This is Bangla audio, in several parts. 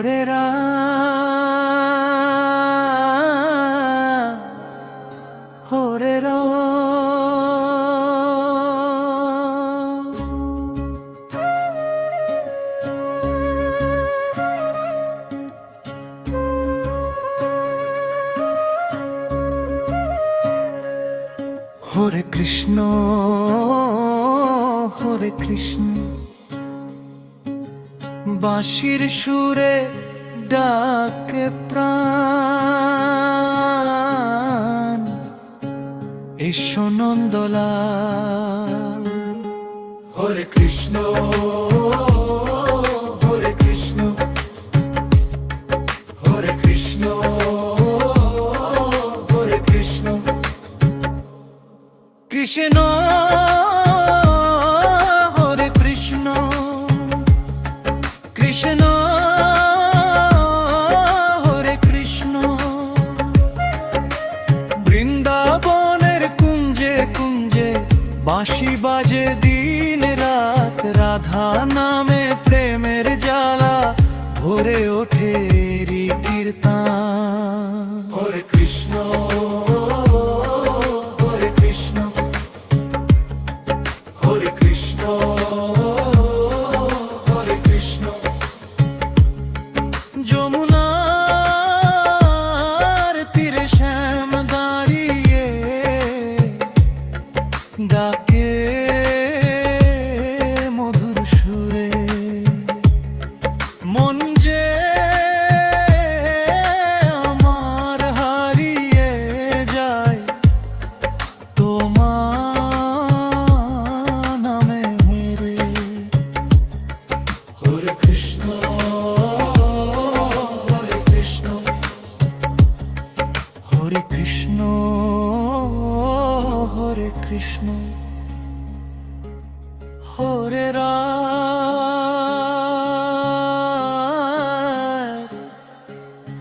হরে রাম হরে রাম। হরে কৃষ্ণ হরে কৃষ্ণ, বাঁশির সুরে ডাকে প্রাণ, এসো নন্দলাল। হরে কৃষ্ণ হরে কৃষ্ণ হরে কৃষ্ণ হরে কৃষ্ণ, কৃষ্ণ হরে কৃষ্ণ কৃষ্ণ হরে কৃষ্ণ। বৃন্দাবনের কুঞ্জে কুঞ্জে বাঁশি বাজে দিন রাত, রাধা নামে প্রেমের জ্বালা ভরে ওঠে কীর্তন। হরে কৃষ্ণ হরে কৃষ্ণ হরে কৃষ্ণ হরে কৃষ্ণ। যমুনার তীরে শ্যাম দাঁড়িয়ে ডাকে মধুর সুরে, মন যে আমার হারিয়ে যায় তোমার নামে মেরে। হরে কৃষ্ণ হরে কৃষ্ণ হরে কৃষ্ণ হরে কৃষ্ণ, হরে রাম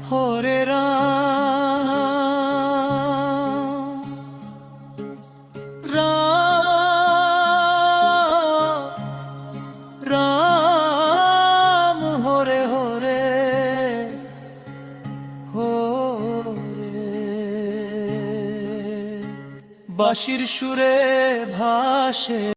হরে রাম রাম রাম হরে হরে হরে। বাঁশির সুরে ভাসে